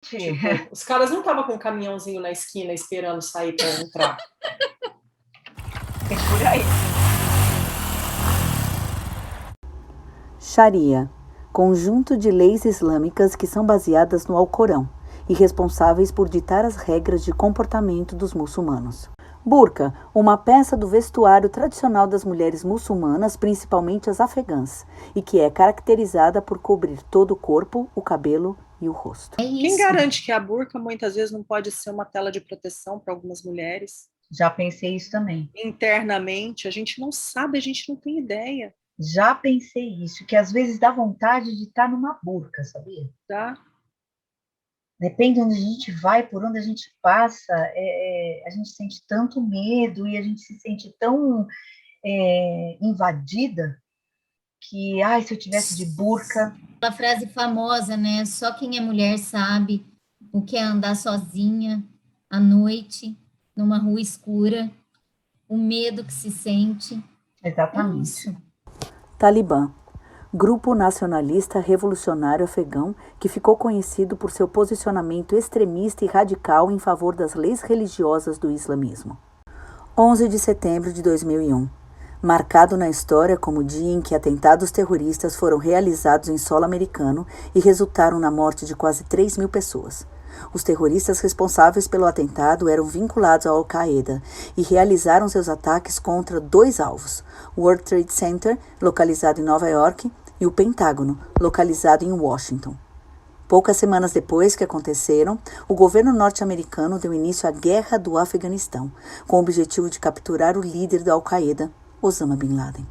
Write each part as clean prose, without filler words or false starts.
Tipo, os caras não estavam com um caminhãozinho na esquina esperando sair para entrar. É por aí. Sharia, conjunto de leis islâmicas que são baseadas no Alcorão e responsáveis por ditar as regras de comportamento dos muçulmanos. Burca, uma peça do vestuário tradicional das mulheres muçulmanas, principalmente as afegãs, e que é caracterizada por cobrir todo o corpo, o cabelo e o rosto. Quem garante que a burca muitas vezes não pode ser uma tela de proteção para algumas mulheres? Já pensei isso também. Internamente, a gente não sabe, a gente não tem ideia. Já pensei isso, que às vezes dá vontade de estar numa burca, sabia? Tá? Depende de onde a gente vai, por onde a gente passa, a gente sente tanto medo e a gente se sente tão invadida que, ai, se eu tivesse de burca. Aquela frase famosa, né? Só quem é mulher sabe o que é andar sozinha à noite, numa rua escura, o medo que se sente. Exatamente. É isso. Talibã, grupo nacionalista revolucionário afegão que ficou conhecido por seu posicionamento extremista e radical em favor das leis religiosas do islamismo. 11 de setembro de 2001, marcado na história como o dia em que atentados terroristas foram realizados em solo americano e resultaram na morte de quase 3.000 pessoas. Os terroristas responsáveis pelo atentado eram vinculados à Al-Qaeda e realizaram seus ataques contra 2 alvos, o World Trade Center, localizado em Nova York, e o Pentágono, localizado em Washington. Poucas semanas depois que aconteceram, o governo norte-americano deu início à Guerra do Afeganistão, com o objetivo de capturar o líder da Al-Qaeda, Osama Bin Laden.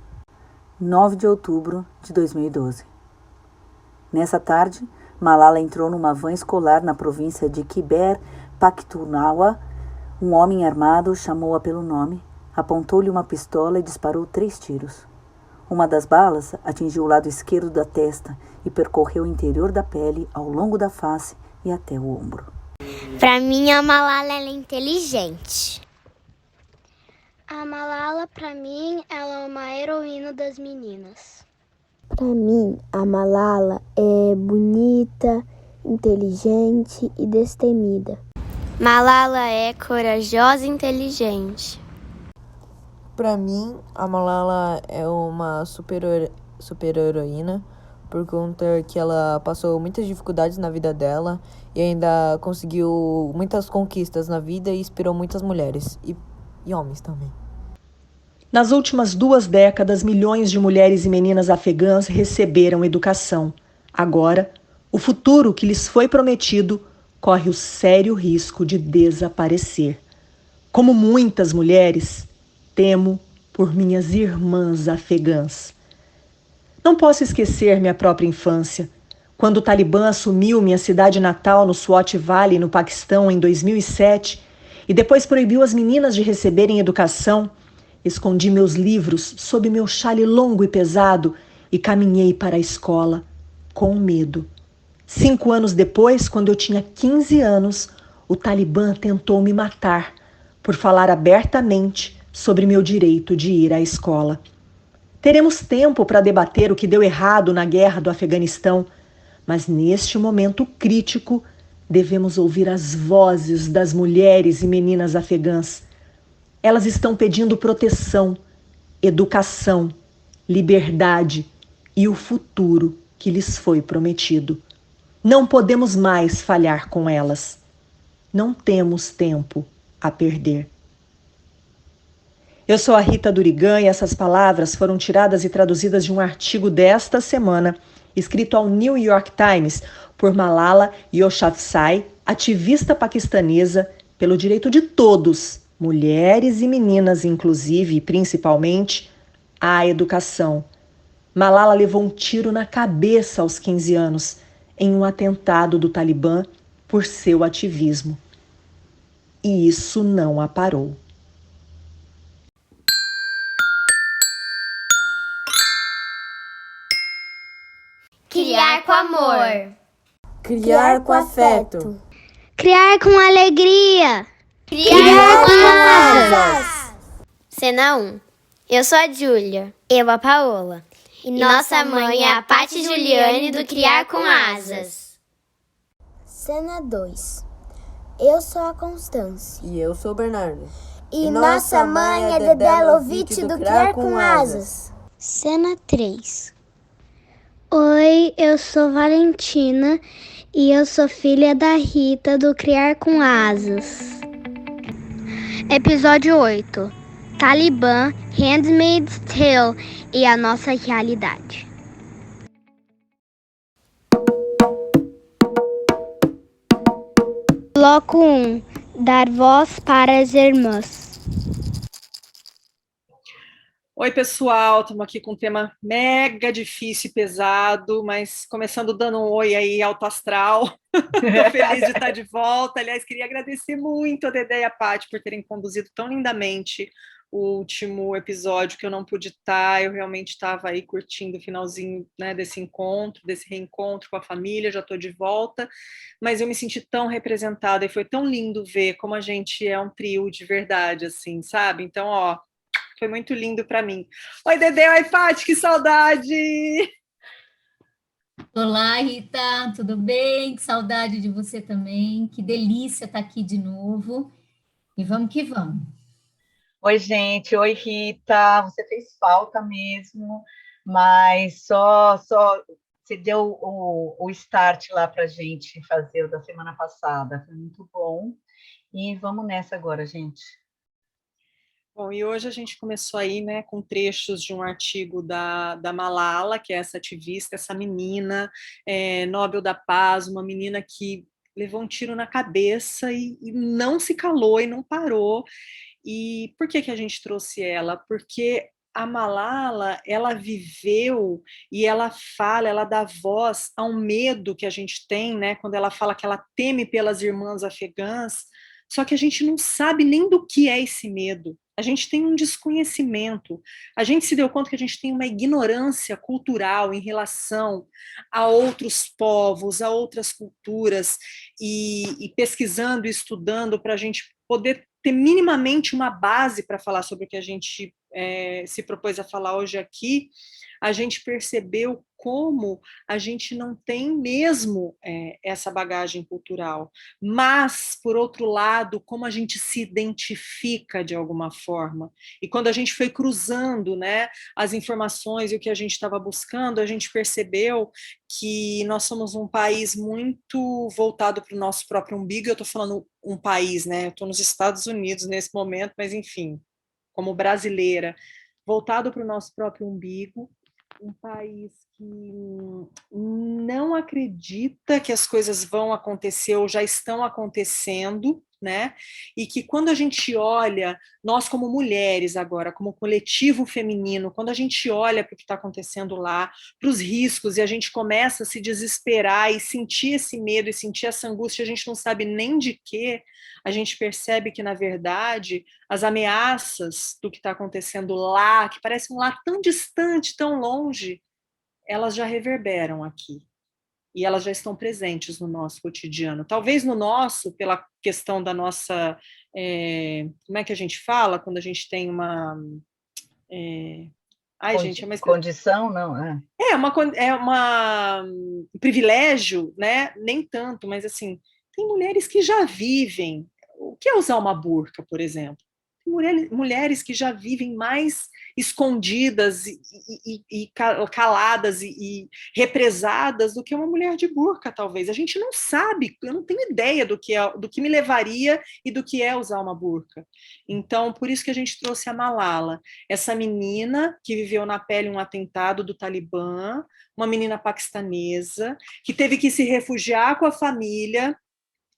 9 de outubro de 2012. Nessa tarde, Malala entrou numa van escolar na província de Khyber Pakhtunkhwa. Um homem armado chamou-a pelo nome, apontou-lhe uma pistola e disparou 3 tiros. Uma das balas atingiu o lado esquerdo da testa e percorreu o interior da pele, ao longo da face e até o ombro. Para mim, a Malala ela é inteligente. A Malala, para mim, ela é uma heroína das meninas. Para mim, a Malala é bonita, inteligente e destemida. Malala é corajosa e inteligente. Para mim, a Malala é uma super heroína, por conta que ela passou muitas dificuldades na vida dela e ainda conseguiu muitas conquistas na vida e inspirou muitas mulheres e homens também. Nas últimas 2 décadas, milhões de mulheres e meninas afegãs receberam educação. Agora, o futuro que lhes foi prometido corre o sério risco de desaparecer. Como muitas mulheres, temo por minhas irmãs afegãs. Não posso esquecer minha própria infância. Quando o Talibã assumiu minha cidade natal no Swat Valley, no Paquistão, em 2007, e depois proibiu as meninas de receberem educação, escondi meus livros sob meu xale longo e pesado e caminhei para a escola, com medo. 5 anos depois, quando eu tinha 15 anos, o Talibã tentou me matar por falar abertamente sobre meu direito de ir à escola. Teremos tempo para debater o que deu errado na guerra do Afeganistão, mas neste momento crítico devemos ouvir as vozes das mulheres e meninas afegãs. Elas estão pedindo proteção, educação, liberdade e o futuro que lhes foi prometido. Não podemos mais falhar com elas. Não temos tempo a perder. Eu sou a Rita Durigan e essas palavras foram tiradas e traduzidas de um artigo desta semana, escrito ao New York Times por Malala Yousafzai, ativista paquistanesa pelo direito de todos, mulheres e meninas inclusive, e principalmente, à educação. Malala levou um tiro na cabeça aos 15 anos, em um atentado do Talibã por seu ativismo. E isso não a parou. Criar com amor. Criar com afeto. Criar com alegria. Criar com asas. Cena 1. Eu sou a Júlia. Eu a Paola. E nossa mãe é a Paty Juliane do Criar com Asas. Cena 2. Eu sou a Constância. E eu sou o Bernardo. E nossa mãe é Dedé Lovitch do Criar com Asas. Cena 3. Oi, eu sou Valentina e eu sou filha da Rita do Criar com Asas. Episódio 8. Talibã, Handmaid's Tale e a nossa realidade. Bloco 1. Dar voz para as irmãs. Oi, pessoal, estamos aqui com um tema mega difícil e pesado, mas começando dando um oi aí, alto astral. Estou feliz de estar de volta. Aliás, queria agradecer muito a Dedé e a Paty por terem conduzido tão lindamente o último episódio que eu não pude estar. Eu realmente estava aí curtindo o finalzinho, né, desse encontro, desse reencontro com a família, já estou de volta, mas eu me senti tão representada e foi tão lindo ver como a gente é um trio de verdade, assim, sabe? Então, ó, foi muito lindo para mim. Oi, Dedé, oi, Paty, que saudade! Olá, Rita, tudo bem? Que saudade de você também. Que delícia estar aqui de novo. E vamos que vamos. Oi, gente. Oi, Rita. Você fez falta mesmo, mas só você deu o start lá para a gente fazer o da semana passada. Foi muito bom. E vamos nessa agora, gente. Bom, e hoje a gente começou aí, né, com trechos de um artigo da Malala, que é essa ativista, essa menina, Nobel da Paz, uma menina que levou um tiro na cabeça e não se calou e não parou. E por que a gente trouxe ela? Porque a Malala, ela viveu e ela fala, ela dá voz a um medo que a gente tem, né, quando ela fala que ela teme pelas irmãs afegãs, só que a gente não sabe nem do que é esse medo. A gente tem um desconhecimento. A gente se deu conta que a gente tem uma ignorância cultural em relação a outros povos, a outras culturas, e pesquisando e estudando para a gente poder ter minimamente uma base para falar sobre o que a gente se propôs a falar hoje aqui, a gente percebeu como a gente não tem mesmo essa bagagem cultural, mas, por outro lado, como a gente se identifica de alguma forma. E quando a gente foi cruzando, né, as informações e o que a gente estava buscando, a gente percebeu que nós somos um país muito voltado para o nosso próprio umbigo. Eu estou falando um país, né? Eu estou nos Estados Unidos nesse momento, mas enfim, como brasileira, voltado para o nosso próprio umbigo, um país que não acredita que as coisas vão acontecer ou já estão acontecendo, né? E que quando a gente olha, nós como mulheres agora, como coletivo feminino, quando a gente olha para o que está acontecendo lá, para os riscos, e a gente começa a se desesperar e sentir esse medo e sentir essa angústia, a gente não sabe nem de quê, a gente percebe que, na verdade, as ameaças do que está acontecendo lá, que parece um lá tão distante, tão longe, elas já reverberam aqui. E elas já estão presentes no nosso cotidiano. Talvez no nosso, pela questão da nossa... como é que a gente fala quando a gente tem uma... gente, é uma... Condição, não, é. Um privilégio, né? Nem tanto, mas assim, tem mulheres que já vivem. O que é usar uma burca, por exemplo? Tem mulheres que já vivem mais escondidas e caladas e represadas do que uma mulher de burca, talvez. A gente não sabe, eu não tenho ideia do que me levaria e do que é usar uma burca. Então, por isso que a gente trouxe a Malala, essa menina que viveu na pele um atentado do Talibã, uma menina paquistanesa, que teve que se refugiar com a família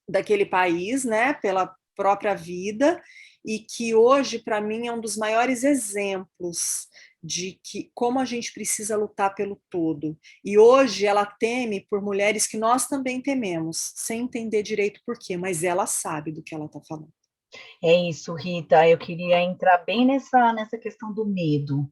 daquele país, né, pela própria vida, e que hoje, para mim, é um dos maiores exemplos de que como a gente precisa lutar pelo todo. E hoje ela teme por mulheres que nós também tememos, sem entender direito por quê, mas ela sabe do que ela está falando. É isso, Rita. Eu queria entrar bem nessa questão do medo.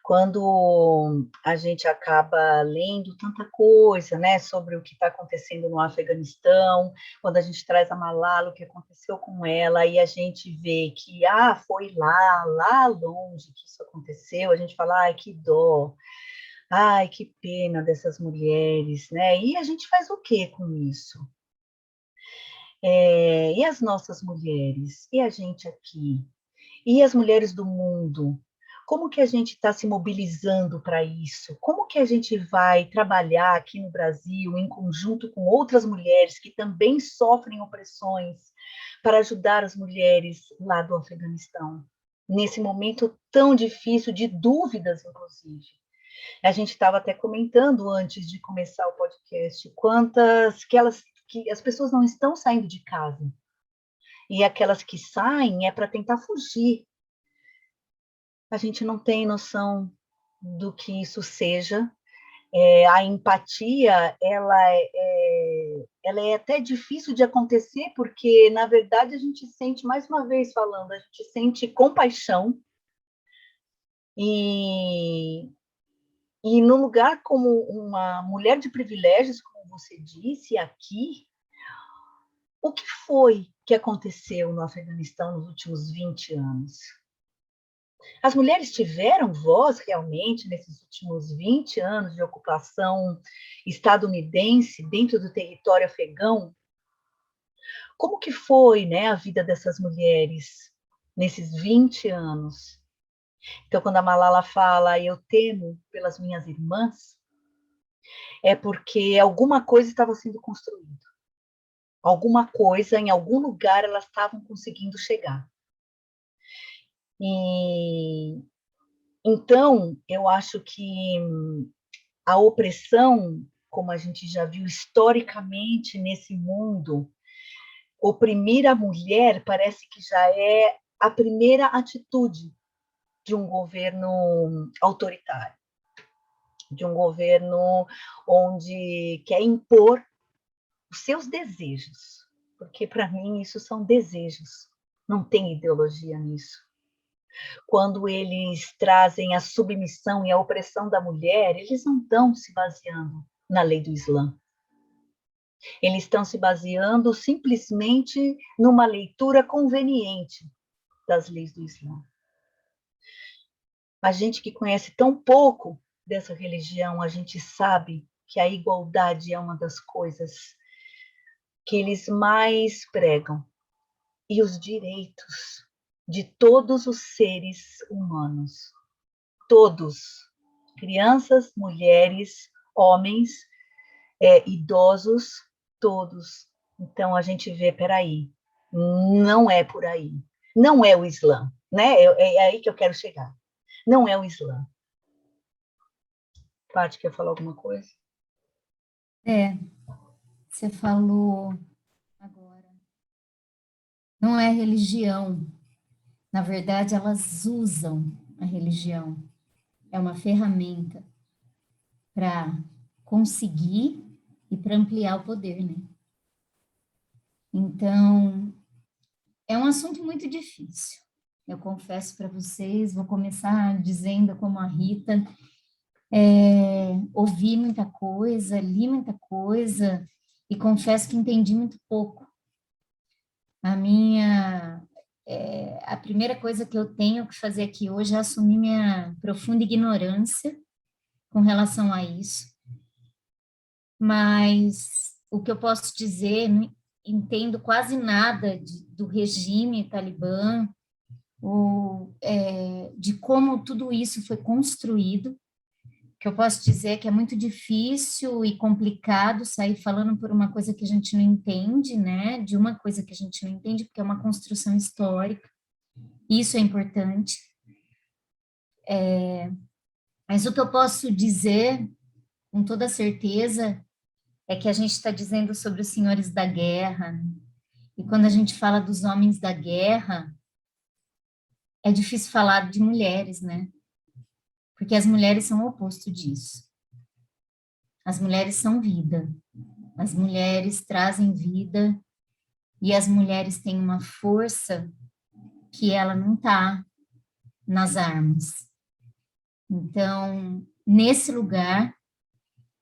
Quando a gente acaba lendo tanta coisa, né, sobre o que está acontecendo no Afeganistão, quando a gente traz a Malala, o que aconteceu com ela, e a gente vê que foi lá longe que isso aconteceu, a gente fala, ai, que dó, ai, que pena dessas mulheres, né? E a gente faz o quê com isso? E as nossas mulheres? E a gente aqui? E as mulheres do mundo? Como que a gente está se mobilizando para isso? Como que a gente vai trabalhar aqui no Brasil em conjunto com outras mulheres que também sofrem opressões para ajudar as mulheres lá do Afeganistão? Nesse momento tão difícil, de dúvidas, inclusive. A gente estava até comentando antes de começar o podcast que as pessoas não estão saindo de casa. E aquelas que saem é para tentar fugir. A gente não tem noção do que isso seja. A empatia, ela é até difícil de acontecer, porque, na verdade, a gente sente, mais uma vez falando, a gente sente compaixão. E num lugar como uma mulher de privilégios, como você disse, aqui, o que foi que aconteceu no Afeganistão nos últimos 20 anos? As mulheres tiveram voz realmente nesses últimos 20 anos de ocupação estadunidense dentro do território afegão? Como que foi, né, a vida dessas mulheres nesses 20 anos? Então, quando a Malala fala, eu temo pelas minhas irmãs, é porque alguma coisa estava sendo construída. Alguma coisa, em algum lugar, elas estavam conseguindo chegar. E então, eu acho que a opressão, como a gente já viu historicamente nesse mundo, oprimir a mulher parece que já é a primeira atitude de um governo autoritário, de um governo onde quer impor os seus desejos, porque para mim isso são desejos, não tem ideologia nisso. Quando eles trazem a submissão e a opressão da mulher, eles não estão se baseando na lei do Islã. Eles estão se baseando simplesmente numa leitura conveniente das leis do Islã. A gente que conhece tão pouco dessa religião, a gente sabe que a igualdade é uma das coisas que eles mais pregam. E os direitos de todos os seres humanos. Todos. Crianças, mulheres, homens, idosos, todos. Então, a gente vê, peraí, não é por aí. Não é o Islã, né? É aí que eu quero chegar. Não é o Islã. Paty, quer falar alguma coisa? Você falou agora. Não é religião. Na verdade, elas usam a religião. É uma ferramenta para conseguir e para ampliar o poder, né? Então, é um assunto muito difícil. Eu confesso para vocês, vou começar dizendo como a Rita, ouvi muita coisa, li muita coisa e confesso que entendi muito pouco. A primeira coisa que eu tenho que fazer aqui hoje é assumir minha profunda ignorância com relação a isso. Mas o que eu posso dizer, não entendo quase nada do regime talibã, de como tudo isso foi construído. O que eu posso dizer é que é muito difícil e complicado sair falando por uma coisa que a gente não entende, né? De uma coisa que a gente não entende, porque é uma construção histórica. Isso é importante. Mas o que eu posso dizer, com toda certeza, é que a gente está dizendo sobre os senhores da guerra. E quando a gente fala dos homens da guerra, é difícil falar de mulheres, né? Porque as mulheres são o oposto disso. As mulheres são vida. As mulheres trazem vida e as mulheres têm uma força que ela não está nas armas. Então, nesse lugar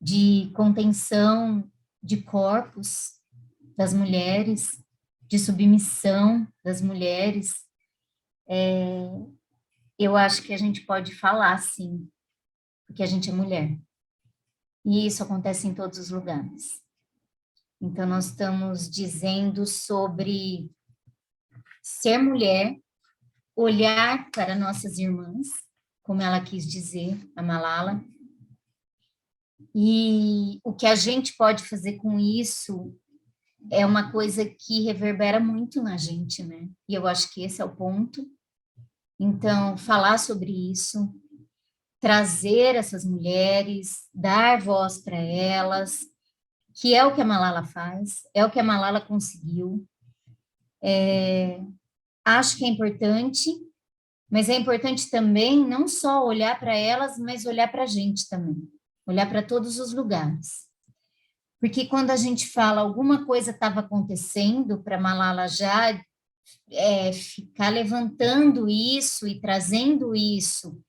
de contenção de corpos das mulheres, de submissão das mulheres, eu acho que a gente pode falar, sim, porque a gente é mulher. E isso acontece em todos os lugares. Então, nós estamos dizendo sobre ser mulher, olhar para nossas irmãs, como ela quis dizer, a Malala, e o que a gente pode fazer com isso é uma coisa que reverbera muito na gente, né? E eu acho que esse é o ponto. Então, falar sobre isso, trazer essas mulheres, dar voz para elas, que é o que a Malala faz, é o que a Malala conseguiu. Acho que é importante, mas é importante também não só olhar para elas, mas olhar para a gente também, olhar para todos os lugares. Porque quando a gente fala alguma coisa estava acontecendo para Malala já ficar levantando isso e trazendo isso,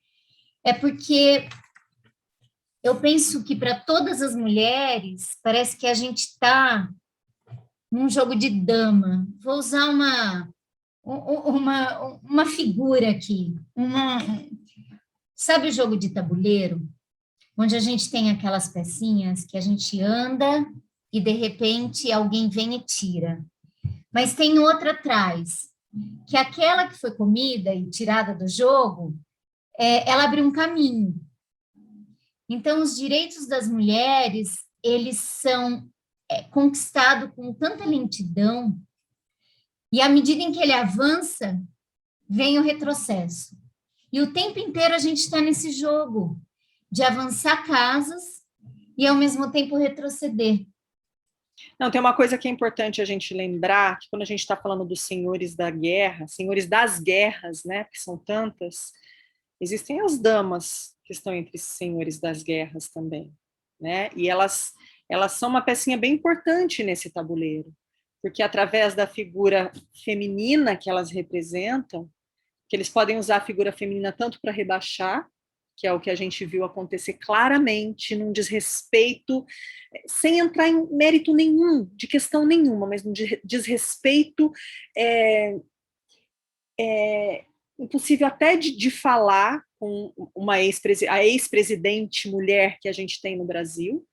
é porque eu penso que para todas as mulheres parece que a gente está num jogo de dama. Vou usar uma figura aqui. Sabe o jogo de tabuleiro? Onde a gente tem aquelas pecinhas que a gente anda e, de repente, alguém vem e tira. Mas tem outra atrás, que aquela que foi comida e tirada do jogo, ela abriu um caminho. Então, os direitos das mulheres, eles são conquistados com tanta lentidão, e à medida em que ele avança, vem o retrocesso. E o tempo inteiro a gente está nesse jogo de avançar casas e, ao mesmo tempo, retroceder. Não, tem uma coisa que é importante a gente lembrar, que quando a gente está falando dos senhores da guerra, senhores das guerras, né, que são tantas, existem as damas que estão entre esses senhores das guerras também, né, e elas são uma pecinha bem importante nesse tabuleiro, porque através da figura feminina que elas representam, que eles podem usar a figura feminina tanto para rebaixar, que é o que a gente viu acontecer claramente, num desrespeito, sem entrar em mérito nenhum, de questão nenhuma, mas num desrespeito impossível até de falar com a ex-presidente mulher que a gente tem no Brasil.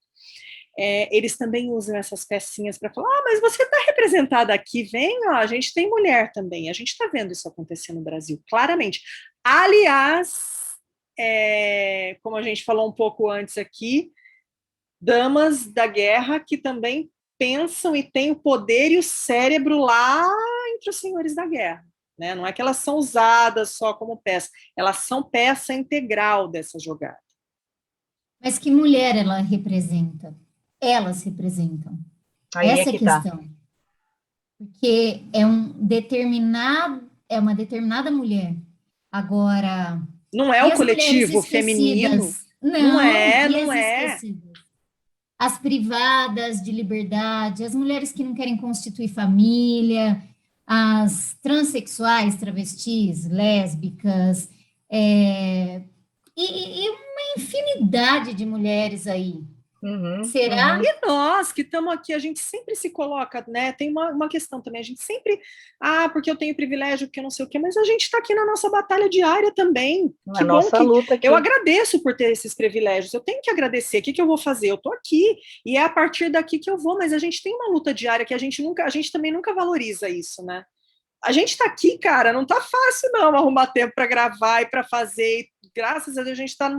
Eles também usam essas pecinhas para falar, mas você está representada aqui, vem, ó, a gente tem mulher também, a gente está vendo isso acontecer no Brasil, claramente. Aliás, como a gente falou um pouco antes aqui, damas da guerra que também pensam e têm o poder e o cérebro lá entre os senhores da guerra, né? Não é que elas são usadas só como peça, elas são peça integral dessa jogada. Mas que mulher ela representa? Elas representam. Aí essa é a que tá. questão. Porque é uma determinada mulher. Agora, não é e o as coletivo mulheres feminino. esquecidas? Não não é. Esquecidas? As privadas de liberdade, as mulheres que não querem constituir família, as transexuais, travestis, lésbicas, e uma infinidade de mulheres aí. Será? E nós que estamos aqui, a gente sempre se coloca, né? Tem uma questão também, a gente sempre, porque eu tenho privilégio, porque eu não sei o quê, mas a gente está aqui na nossa batalha diária também. Que nossa bom luta aqui. Eu agradeço por ter esses privilégios, eu tenho que agradecer. O que eu vou fazer? Eu estou aqui, e é a partir daqui que eu vou, mas a gente tem uma luta diária que a gente também nunca valoriza isso, né? A gente está aqui, cara, não está fácil não arrumar tempo para gravar e para fazer. Graças a Deus, a gente está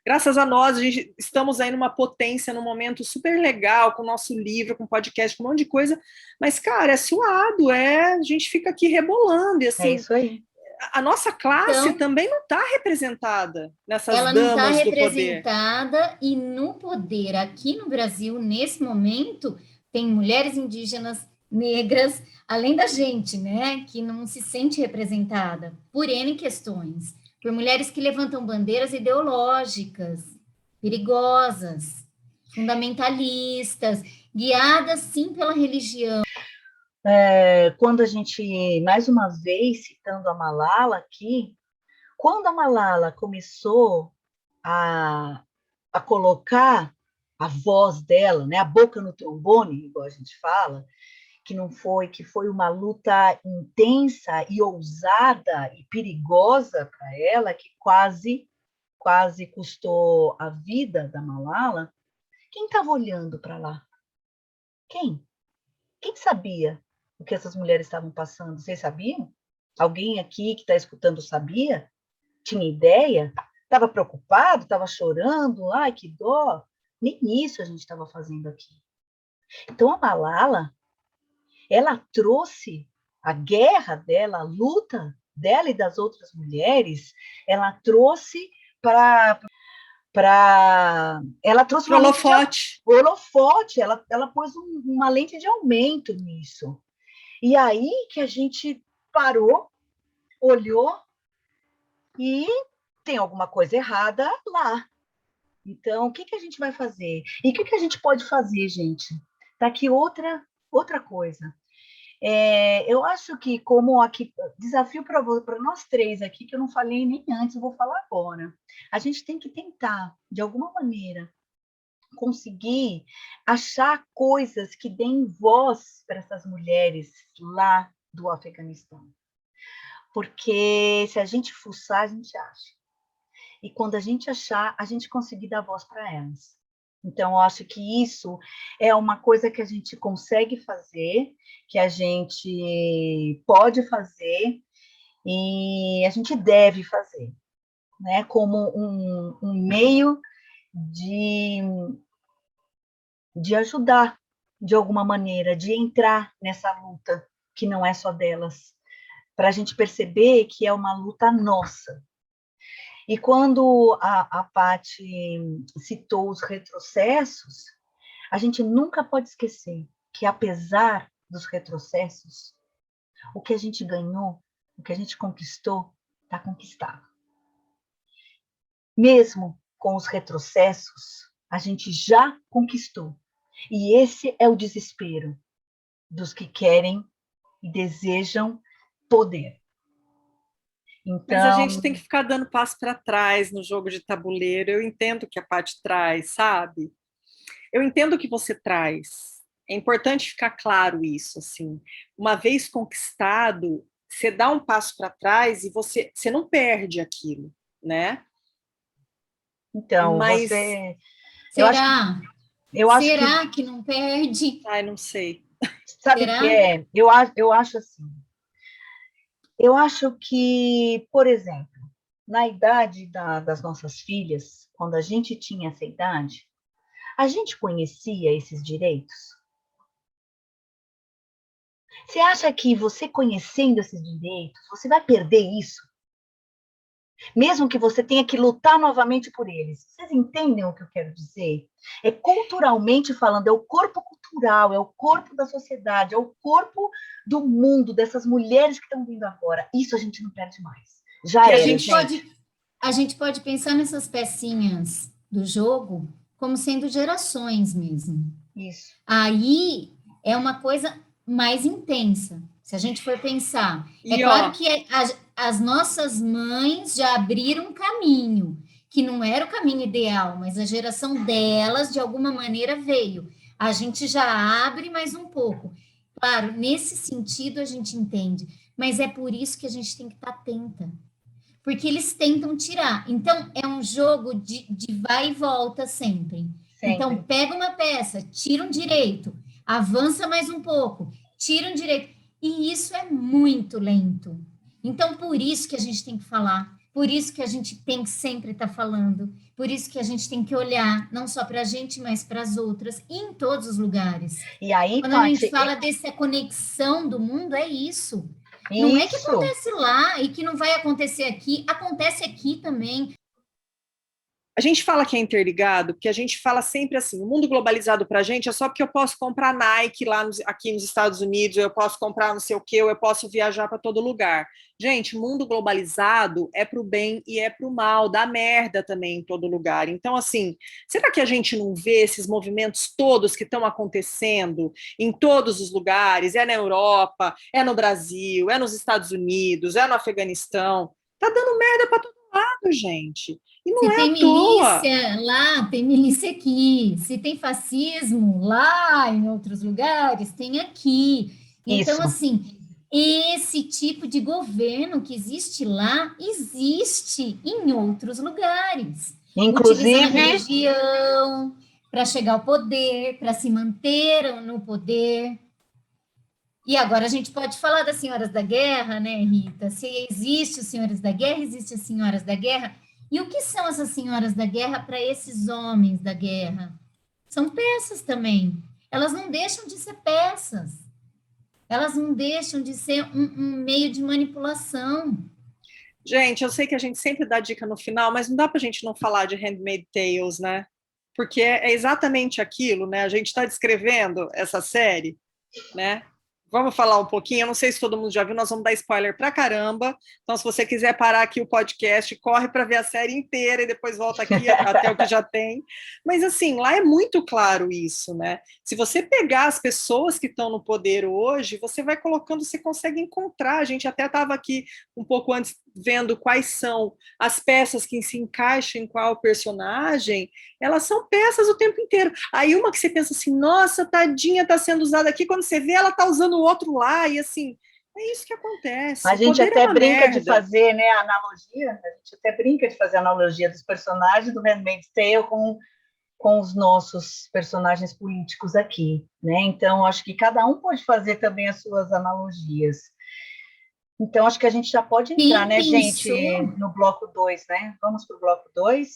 graças a nós, estamos aí numa potência, num momento super legal, com o nosso livro, com podcast, com um monte de coisa, mas, cara, é suado, a gente fica aqui rebolando, e assim, é isso aí. A nossa classe também não está representada nessas damas do poder. Ela não está representada, e no poder, aqui no Brasil, nesse momento, tem mulheres indígenas, negras, além da gente, né, que não se sente representada, por N questões, por mulheres que levantam bandeiras ideológicas, perigosas, fundamentalistas, guiadas, sim, pela religião. Quando a gente, mais uma vez, citando a Malala aqui, quando a Malala começou a colocar a voz dela, né, a boca no trombone, igual a gente fala, que foi uma luta intensa e ousada e perigosa para ela, que quase custou a vida da Malala. Quem estava olhando para lá? Quem? Quem sabia o que essas mulheres estavam passando? Vocês sabiam? Alguém aqui que está escutando sabia? Tinha ideia? Estava preocupado? Estava chorando? Ai, que dó! Nem isso a gente estava fazendo aqui. Então, a Malala, ela trouxe a guerra dela, a luta dela e das outras mulheres, ela trouxe para ela trouxe uma holofote, ela pôs uma lente de aumento nisso. E aí que a gente parou, olhou e tem alguma coisa errada lá. Então, o que a gente vai fazer? E o que a gente pode fazer, gente? Tá aqui outra coisa. Eu acho que, como aqui, desafio para nós três aqui, que eu não falei nem antes, eu vou falar agora. A gente tem que tentar, de alguma maneira, conseguir achar coisas que deem voz para essas mulheres lá do Afeganistão. Porque se a gente fuçar, a gente acha. E quando a gente achar, a gente conseguir dar voz para elas. Então, eu acho que isso é uma coisa que a gente consegue fazer, que a gente pode fazer e a gente deve fazer, né? Como um meio de ajudar, de alguma maneira, de entrar nessa luta, que não é só delas, para a gente perceber que é uma luta nossa. E quando a Paty citou os retrocessos, a gente nunca pode esquecer que, apesar dos retrocessos, o que a gente ganhou, o que a gente conquistou, está conquistado. Mesmo com os retrocessos, a gente já conquistou. E esse é o desespero dos que querem e desejam poder. Então, mas a gente tem que ficar dando passo para trás no jogo de tabuleiro. Eu entendo o que a Paty traz, sabe? Eu entendo o que você traz. É importante ficar claro isso, assim. Uma vez conquistado, você dá um passo para trás e você não perde aquilo, né? Então, mas você... Será? Eu acho Será que não perde? Ai, não sei. Sabe o que é? Eu acho assim. Eu acho que, por exemplo, na idade das nossas filhas, quando a gente tinha essa idade, a gente conhecia esses direitos? Você acha que você conhecendo esses direitos, você vai perder isso? Mesmo que você tenha que lutar novamente por eles. Vocês entendem o que eu quero dizer? É culturalmente falando, é o corpo cultural, é o corpo da sociedade, é o corpo do mundo, dessas mulheres que estão vindo agora. Isso a gente não perde mais. Já era, a gente pode pensar nessas pecinhas do jogo como sendo gerações mesmo. Isso. Aí é uma coisa mais intensa. Se a gente for pensar, claro que as nossas mães já abriram um caminho, que não era o caminho ideal, mas a geração delas, de alguma maneira, veio. A gente já abre mais um pouco. Claro, nesse sentido a gente entende, mas é por isso que a gente tem que estar atenta. Porque eles tentam tirar. Então, é um jogo de vai e volta sempre. Então, pega uma peça, tira um direito, avança mais um pouco, tira um direito. E isso é muito lento. Então, por isso que a gente tem que falar, por isso que a gente tem que sempre estar falando, por isso que a gente tem que olhar, não só para a gente, mas para as outras, e em todos os lugares. E aí, quando a gente fala dessa conexão do mundo, é isso. Não é que acontece lá e que não vai acontecer aqui, acontece aqui também. A gente fala que é interligado, porque a gente fala sempre assim, o mundo globalizado para a gente é só porque eu posso comprar Nike lá aqui nos Estados Unidos, eu posso comprar não sei o quê, eu posso viajar para todo lugar. Gente, mundo globalizado é para o bem e é para o mal, dá merda também em todo lugar. Então, assim, será que a gente não vê esses movimentos todos que estão acontecendo em todos os lugares? É na Europa, é no Brasil, é nos Estados Unidos, é no Afeganistão. Tá dando merda para todo lado, gente. E não se tem milícia lá, tem milícia aqui. Se tem fascismo lá em outros lugares, tem aqui. Então, assim, esse tipo de governo que existe lá, existe em outros lugares. Inclusive, utilizando a religião para chegar ao poder, para se manter no poder. E agora a gente pode falar das senhoras da guerra, né, Rita? Se existe os senhores da guerra, existe as senhoras da guerra. E o que são essas senhoras da guerra para esses homens da guerra? São peças também. Elas não deixam de ser peças. Elas não deixam de ser um meio de manipulação. Gente, eu sei que a gente sempre dá dica no final, mas não dá para a gente não falar de Handmaid's Tales, né? Porque é exatamente aquilo, né? A gente está descrevendo essa série, né? Vamos falar um pouquinho, eu não sei se todo mundo já viu, nós vamos dar spoiler pra caramba, então se você quiser parar aqui o podcast, corre para ver a série inteira e depois volta aqui até o que já tem. Mas assim, lá é muito claro isso, né? Se você pegar as pessoas que estão no poder hoje, você vai colocando, você consegue encontrar, a gente até estava aqui um pouco antes vendo quais são as peças que se encaixam em qual personagem, elas são peças o tempo inteiro. Aí uma que você pensa assim, nossa, tadinha, está sendo usada aqui, quando você vê, ela está usando o outro lá, e assim, é isso que acontece. A gente até brinca de merda. fazer, né, a analogia, a gente até brinca de fazer a analogia dos personagens do Handmaid's Tale com os nossos personagens políticos aqui, né? Então, acho que cada um pode fazer também as suas analogias. Então, acho que a gente já pode entrar, né, gente, no bloco 2, né? Vamos para o bloco 2.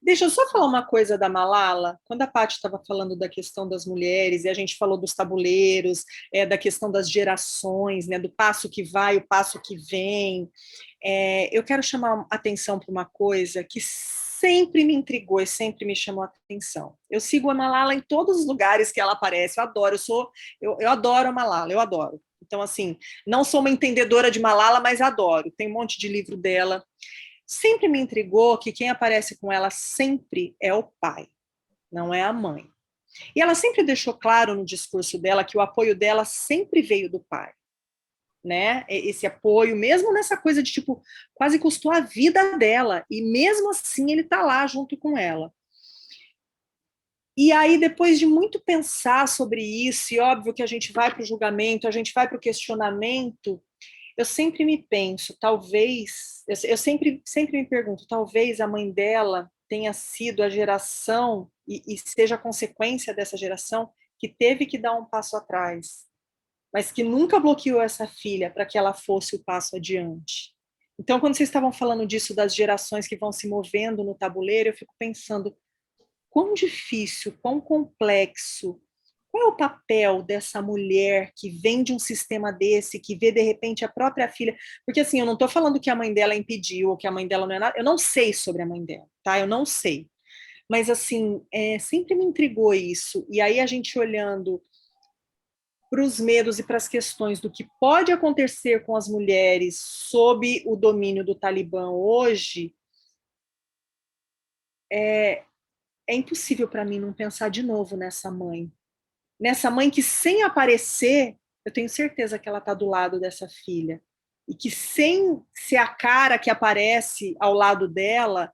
Deixa eu só falar uma coisa da Malala. Quando a Paty estava falando da questão das mulheres, e a gente falou dos tabuleiros, da questão das gerações, né, do passo que vai, o passo que vem, eu quero chamar a atenção para uma coisa que sempre me intrigou e sempre me chamou a atenção. Eu sigo a Malala em todos os lugares que ela aparece, eu adoro, eu adoro a Malala, eu adoro. Então, assim, não sou uma entendedora de Malala, mas adoro. Tem um monte de livro dela. Sempre me intrigou que quem aparece com ela sempre é o pai, não é a mãe. E ela sempre deixou claro no discurso dela que o apoio dela sempre veio do pai, né? Esse apoio, mesmo nessa coisa de tipo, quase custou a vida dela, e mesmo assim ele tá lá junto com ela. E aí, depois de muito pensar sobre isso, e óbvio que a gente vai para o julgamento, a gente vai para o questionamento, eu sempre me penso, talvez, eu sempre me pergunto, talvez a mãe dela tenha sido a geração, e seja a consequência dessa geração, que teve que dar um passo atrás, mas que nunca bloqueou essa filha para que ela fosse o passo adiante. Então, quando vocês estavam falando disso, das gerações que vão se movendo no tabuleiro, eu fico pensando, quão difícil, quão complexo, qual é o papel dessa mulher que vem de um sistema desse, que vê de repente a própria filha, porque assim, eu não estou falando que a mãe dela impediu, ou que a mãe dela não é nada, eu não sei sobre a mãe dela, tá? Eu não sei. Mas assim, sempre me intrigou isso, e aí a gente olhando para os medos e para as questões do que pode acontecer com as mulheres sob o domínio do Talibã hoje, é impossível para mim não pensar de novo nessa mãe que sem aparecer, eu tenho certeza que ela está do lado dessa filha, e que sem ser a cara que aparece ao lado dela,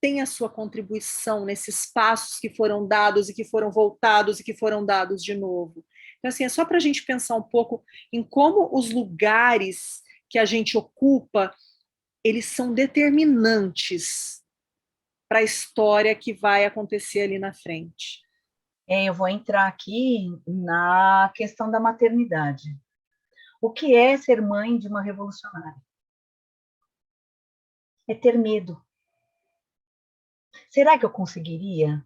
tem a sua contribuição nesses passos que foram dados e que foram voltados e que foram dados de novo. Então, assim, é só para a gente pensar um pouco em como os lugares que a gente ocupa, eles são determinantes para a história que vai acontecer ali na frente. Eu vou entrar aqui na questão da maternidade. O que é ser mãe de uma revolucionária? É ter medo. Será que eu conseguiria?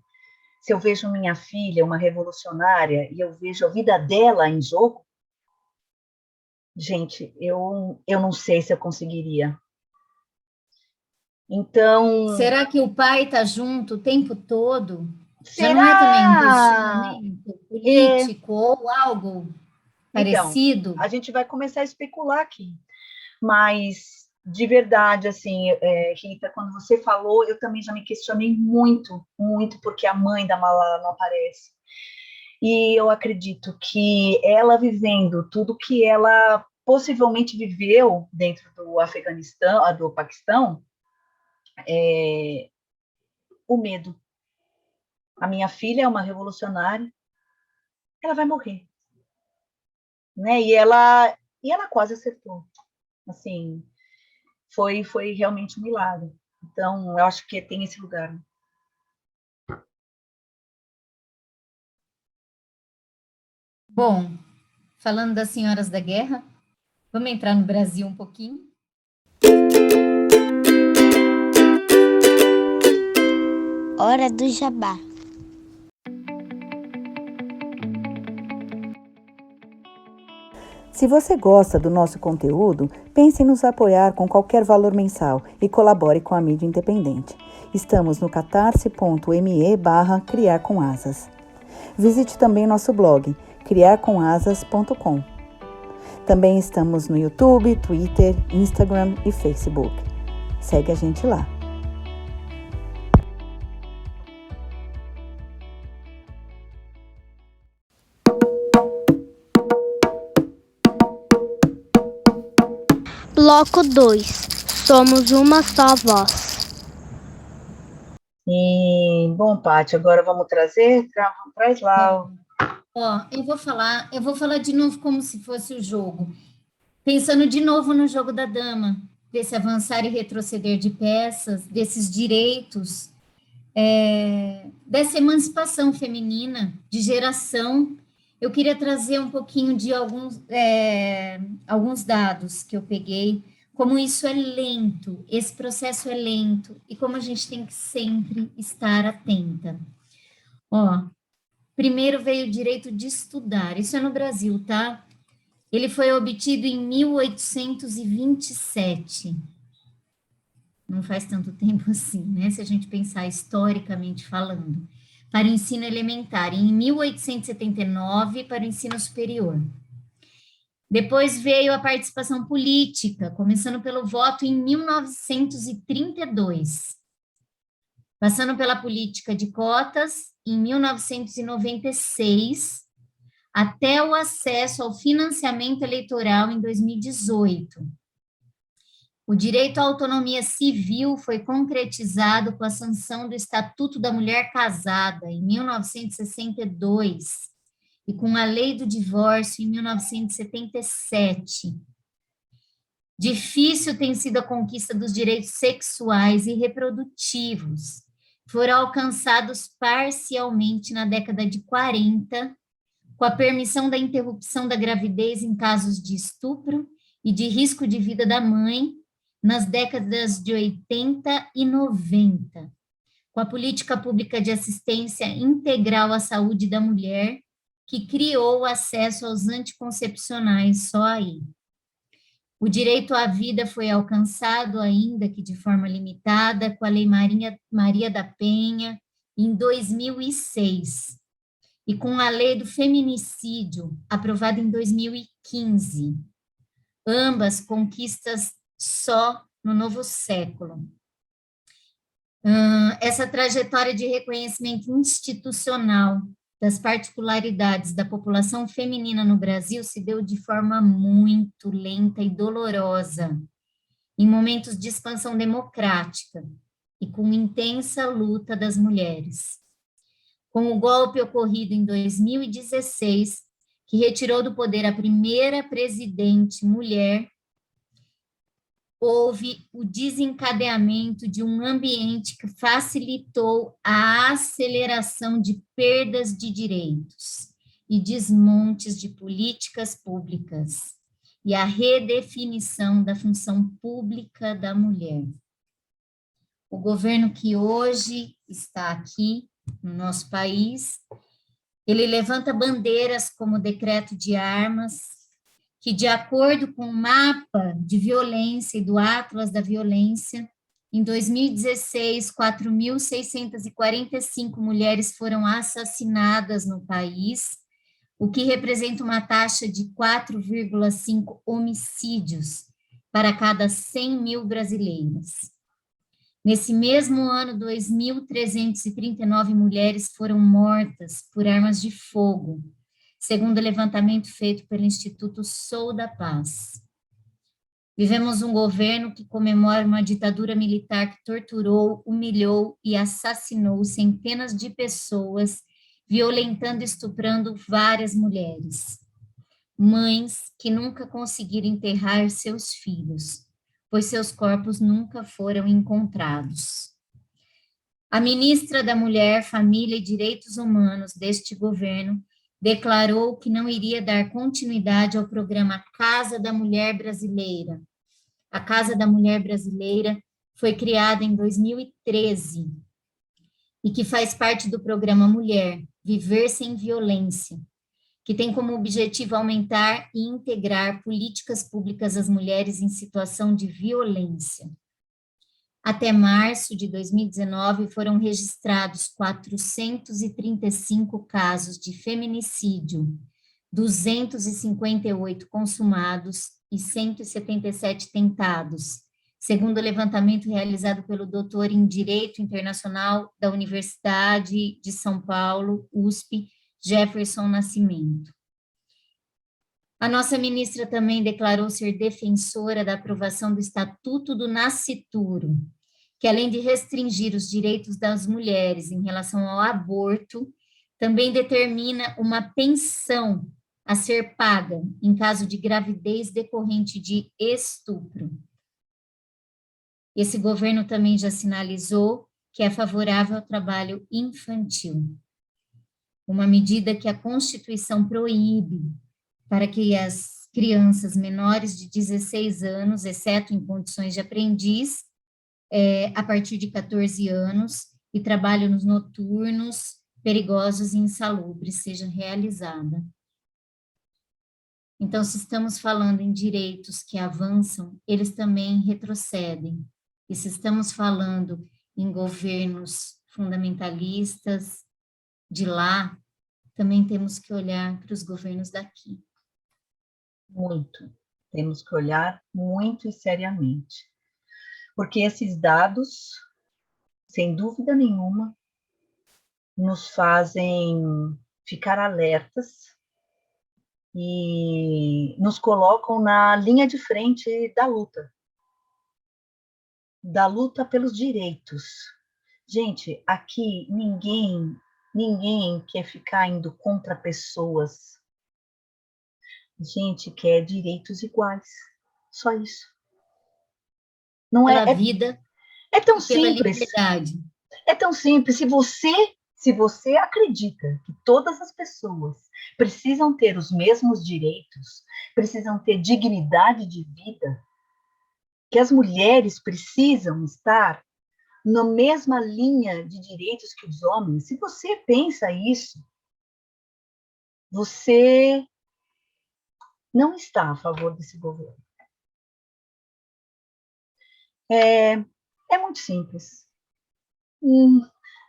Se eu vejo minha filha, uma revolucionária, e eu vejo a vida dela em jogo? Gente, eu não sei se eu conseguiria. Então... Será que o pai está junto o tempo todo? Será? Já não é também um posicionamento político ou algo parecido? Então, a gente vai começar a especular aqui. Mas, de verdade, assim, Rita, quando você falou, eu também já me questionei muito, muito, porque a mãe da Malala não aparece. E eu acredito que ela vivendo tudo que ela possivelmente viveu dentro do Afeganistão, do Paquistão, o medo. A minha filha é uma revolucionária, ela vai morrer, né? E ela quase acertou. Assim, foi realmente um milagre. Então, eu acho que tem esse lugar. Bom, falando das senhoras da guerra. Vamos entrar no Brasil um pouquinho? Hora do Jabá. Se você gosta do nosso conteúdo, pense em nos apoiar com qualquer valor mensal e colabore com a mídia independente. Estamos no catarse.me/criar com asas. Visite também nosso blog, criarcomasas.com. Também estamos no YouTube, Twitter, Instagram e Facebook. Segue a gente lá. Bloco 2. Somos uma só voz. E, bom, Paty, agora vamos trazer, traz lá. Ó, eu vou falar de novo como se fosse o jogo. Pensando de novo no jogo da dama, desse avançar e retroceder de peças, desses direitos, dessa emancipação feminina, de geração. Eu queria trazer um pouquinho de alguns dados que eu peguei, como isso é lento, esse processo é lento, e como a gente tem que sempre estar atenta. Ó, primeiro veio o direito de estudar, isso é no Brasil, tá? Ele foi obtido em 1827. Não faz tanto tempo assim, né? Se a gente pensar historicamente falando. Para o ensino elementar, e em 1879 para o ensino superior. Depois veio a participação política, começando pelo voto em 1932. Passando pela política de cotas, em 1996, até o acesso ao financiamento eleitoral em 2018. O direito à autonomia civil foi concretizado com a sanção do Estatuto da Mulher Casada, em 1962, e com a Lei do Divórcio, em 1977. Difícil tem sido a conquista dos direitos sexuais e reprodutivos. Foram alcançados parcialmente na década de 40, com a permissão da interrupção da gravidez em casos de estupro e de risco de vida da mãe, nas décadas de 80 e 90, com a política pública de assistência integral à saúde da mulher, que criou o acesso aos anticoncepcionais só aí. O direito à vida foi alcançado, ainda que de forma limitada, com a Lei Maria da Penha, em 2006, e com a Lei do Feminicídio, aprovada em 2015. Ambas conquistas só no novo século. Essa trajetória de reconhecimento institucional das particularidades da população feminina no Brasil se deu de forma muito lenta e dolorosa, em momentos de expansão democrática e com intensa luta das mulheres. Com o golpe ocorrido em 2016, que retirou do poder a primeira presidente mulher, houve o desencadeamento de um ambiente que facilitou a aceleração de perdas de direitos e desmontes de políticas públicas e a redefinição da função pública da mulher. O governo que hoje está aqui no nosso país, ele levanta bandeiras como o decreto de armas, que, de acordo com o mapa de violência e do Atlas da Violência, em 2016, 4.645 mulheres foram assassinadas no país, o que representa uma taxa de 4,5 homicídios para cada 100 mil brasileiras. Nesse mesmo ano, 2.339 mulheres foram mortas por armas de fogo, segundo o levantamento feito pelo Instituto Sou da Paz. Vivemos um governo que comemora uma ditadura militar que torturou, humilhou e assassinou centenas de pessoas, violentando e estuprando várias mulheres. Mães que nunca conseguiram enterrar seus filhos, pois seus corpos nunca foram encontrados. A ministra da Mulher, Família e Direitos Humanos deste governo declarou que não iria dar continuidade ao programa Casa da Mulher Brasileira. A Casa da Mulher Brasileira foi criada em 2013 e que faz parte do programa Mulher, Viver Sem Violência, que tem como objetivo aumentar e integrar políticas públicas às mulheres em situação de violência. Até março de 2019, foram registrados 435 casos de feminicídio, 258 consumados e 177 tentados, segundo o levantamento realizado pelo doutor em Direito Internacional da Universidade de São Paulo, USP, Jefferson Nascimento. A nossa ministra também declarou ser defensora da aprovação do Estatuto do Nascituro, que além de restringir os direitos das mulheres em relação ao aborto, também determina uma pensão a ser paga em caso de gravidez decorrente de estupro. Esse governo também já sinalizou que é favorável ao trabalho infantil, uma medida que a Constituição proíbe para que as crianças menores de 16 anos, exceto em condições de aprendiz, a partir de 14 anos, e trabalho nos noturnos, perigosos e insalubres, seja realizada. Então, se estamos falando em direitos que avançam, eles também retrocedem. E se estamos falando em governos fundamentalistas de lá, também temos que olhar para os governos daqui. Muito. Temos que olhar muito e seriamente. Porque esses dados, sem dúvida nenhuma, nos fazem ficar alertas e nos colocam na linha de frente da luta pelos direitos. Gente, aqui ninguém quer ficar indo contra pessoas. A gente quer direitos iguais, só isso. Não pela vida, é tão pela simples. liberdade. É tão simples. Se você acredita que todas as pessoas precisam ter os mesmos direitos, precisam ter dignidade de vida, que as mulheres precisam estar na mesma linha de direitos que os homens, se você pensa isso, você não está a favor desse governo. É muito simples.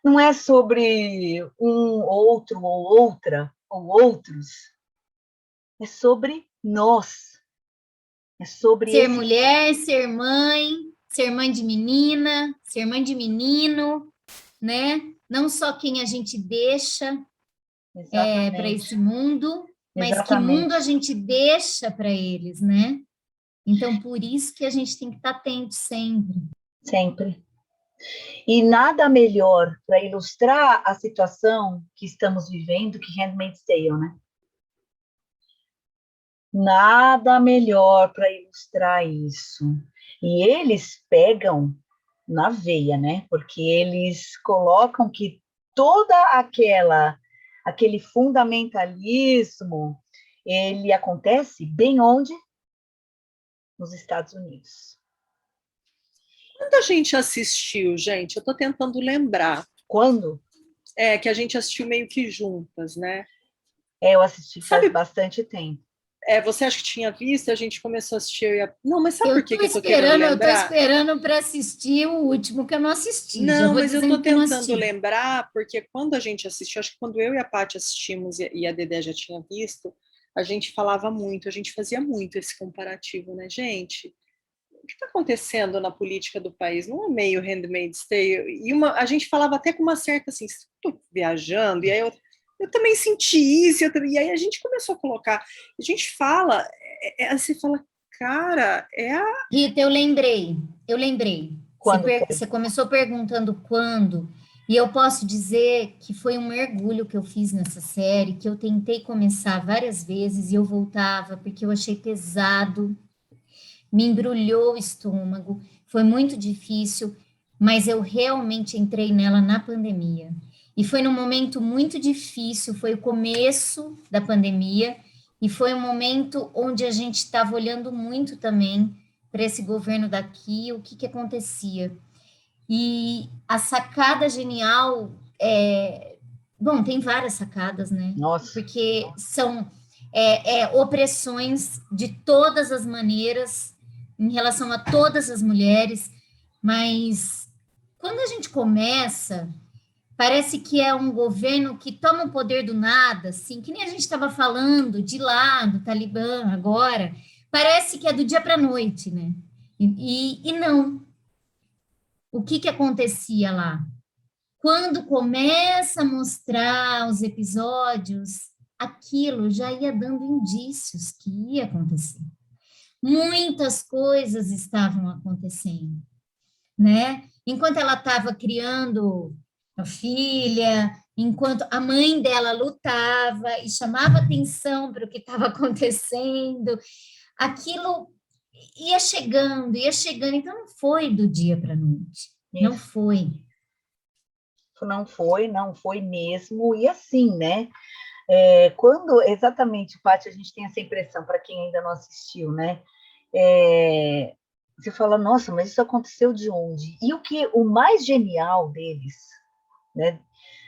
Não é sobre um, outro, ou outra, ou outros. É sobre nós. É sobre ser mulher, ser mãe de menina, ser mãe de menino, né? Não só quem a gente deixa para esse mundo, mas que mundo a gente deixa para eles, né? Então, por isso que a gente tem que estar atento sempre. Sempre. E nada melhor para ilustrar a situação que estamos vivendo que Handmaid's Tale, né? Nada melhor para ilustrar isso. E eles pegam na veia, né? Porque eles colocam que toda aquele fundamentalismo, ele acontece bem onde? Nos Estados Unidos. Quando a gente assistiu, gente? Eu estou tentando lembrar. Quando? Que a gente assistiu meio que juntas, né? Eu assisti faz bastante tempo. Você acha que tinha visto, a gente começou a assistir. Não, mas sabe por que eu estou querendo lembrar? Eu estou esperando para assistir o último que eu não assisti. Não, mas eu estou tentando lembrar, porque quando a gente assistiu, acho que quando eu e a Paty assistimos e a Dedé já tinha visto, a gente falava muito, a gente fazia muito esse comparativo, né, gente? O que está acontecendo na política do país? Não é meio Handmaid's Tale? E a gente falava até com uma certa, assim, estou viajando, e aí eu também senti isso, e aí a gente começou a colocar, a gente fala, você fala, cara, Rita, eu lembrei. Você começou perguntando quando, e eu posso dizer que foi um mergulho que eu fiz nessa série, que eu tentei começar várias vezes, e eu voltava, porque eu achei pesado, me embrulhou o estômago, foi muito difícil, mas eu realmente entrei nela na pandemia. E foi num momento muito difícil, foi o começo da pandemia, e foi um momento onde a gente estava olhando muito também para esse governo daqui, o que acontecia. E a sacada genial bom, tem várias sacadas, né? Nossa. Porque são opressões de todas as maneiras em relação a todas as mulheres, mas quando a gente começa, parece que é um governo que toma o poder do nada, assim, que nem a gente estava falando de lá, do Talibã agora, parece que é do dia para a noite, né? E não. O que acontecia lá? Quando começa a mostrar os episódios, aquilo já ia dando indícios que ia acontecer. Muitas coisas estavam acontecendo, né? Enquanto ela estava criando a filha, enquanto a mãe dela lutava e chamava atenção para o que estava acontecendo, aquilo ia chegando, então não foi do dia para a noite, não foi. Não foi mesmo, e assim, né? Quando, exatamente, Paty, a gente tem essa impressão, para quem ainda não assistiu, né? Você fala, nossa, mas isso aconteceu de onde? E o mais genial deles, né?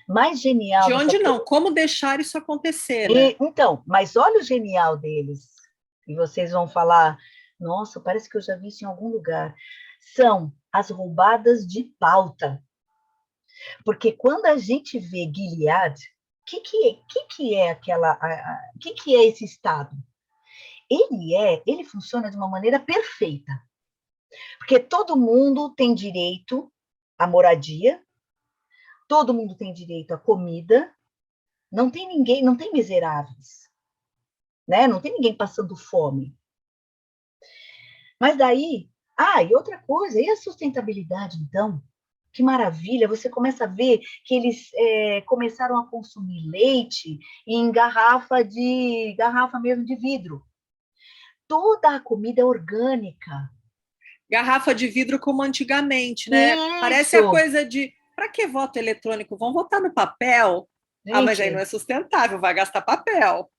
Mais genial... De onde não? Como deixar isso acontecer, né? Então, mas olha o genial deles, e vocês vão falar, nossa, parece que eu já vi isso em algum lugar. São as roubadas de pauta. Porque quando a gente vê Gilead, o que é aquela... O que é esse Estado? Ele funciona de uma maneira perfeita. Porque todo mundo tem direito à moradia, todo mundo tem direito à comida, não tem ninguém, não tem miseráveis, né? Não tem ninguém passando fome. Mas daí, e outra coisa, e a sustentabilidade, então? Que maravilha, você começa a ver que eles começaram a consumir leite em garrafa mesmo de vidro. Toda a comida é orgânica. Garrafa de vidro como antigamente, né? Isso. Parece a coisa de, para que voto eletrônico? Vão votar no papel? Gente, mas aí não é sustentável, vai gastar papel.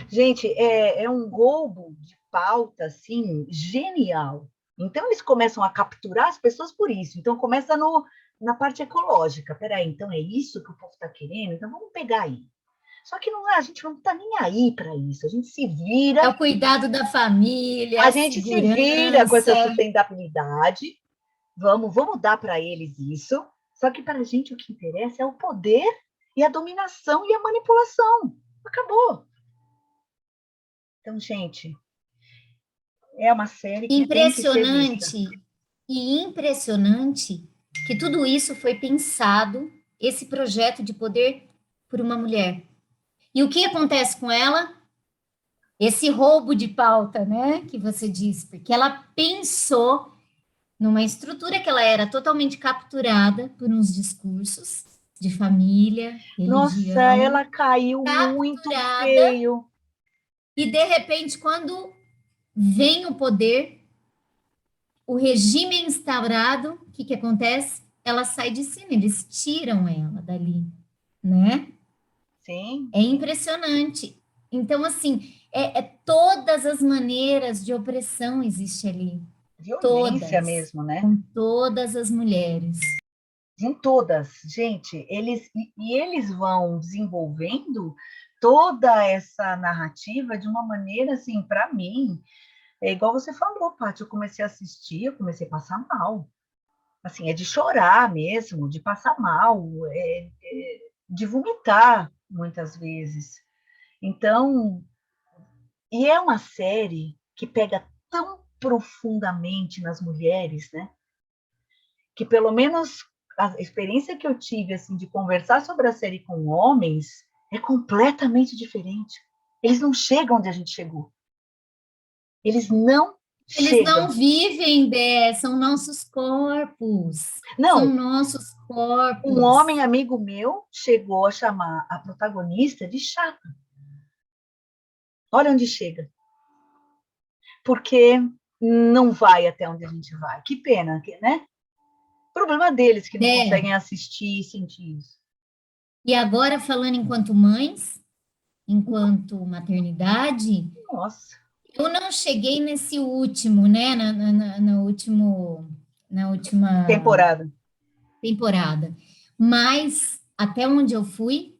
Gente, é um roubo de pauta, assim, genial. Então, eles começam a capturar as pessoas por isso. Então, começa na parte ecológica. Peraí, então é isso que o povo está querendo? Então, vamos pegar aí. Só que a gente não está nem aí para isso. A gente se vira... É o cuidado da família, a gente se vira com essa sustentabilidade. Vamos dar para eles isso. Só que para a gente o que interessa é o poder e a dominação e a manipulação. Acabou. Então, gente, é uma série que impressionante e impressionante que tudo isso foi pensado, esse projeto de poder por uma mulher. E o que acontece com ela? Esse roubo de pauta, né, que você disse, porque ela pensou numa estrutura que ela era totalmente capturada por uns discursos de família, religião. Nossa, ela caiu muito feio. E, de repente, quando vem o poder, o regime é instaurado, o que acontece? Ela sai de cima, eles tiram ela dali, né? Sim. É impressionante. Então, assim, todas as maneiras de opressão existe ali. Violência mesmo, né? Com todas as mulheres. Em todas, gente, eles vão desenvolvendo toda essa narrativa de uma maneira, assim, para mim, é igual você falou, Paty, eu comecei a assistir, eu comecei a passar mal. Assim, é de chorar mesmo, de passar mal, de vomitar, muitas vezes. Então, e é uma série que pega tão profundamente nas mulheres, né? Que pelo menos a experiência que eu tive assim de conversar sobre a série com homens é completamente diferente. Eles não chegam onde a gente chegou. Eles não vivem, são nossos corpos. Não. São nossos corpos. Um homem amigo meu chegou a chamar a protagonista de chata. Olha onde chega. Porque não vai até onde a gente vai. Que pena, né? Problema deles que não conseguem assistir e sentir isso. E agora, falando enquanto mães, enquanto maternidade, Nossa, eu não cheguei nesse último, né? Na última temporada. temporada. Mas até onde eu fui,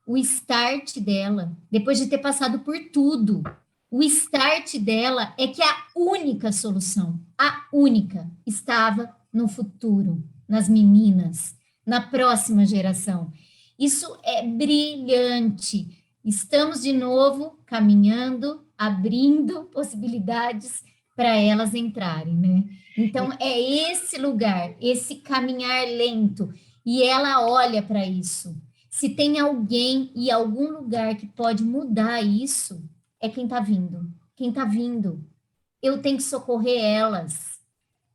o start dela, depois de ter passado por tudo, o start dela é que a única solução, a única, estava no futuro, nas meninas, na próxima geração. Isso é brilhante. Estamos de novo caminhando, abrindo possibilidades para elas entrarem, né? Então, é esse lugar, esse caminhar lento, e ela olha para isso. Se tem alguém e algum lugar que pode mudar isso, é quem está vindo. Quem está vindo. Eu tenho que socorrer elas.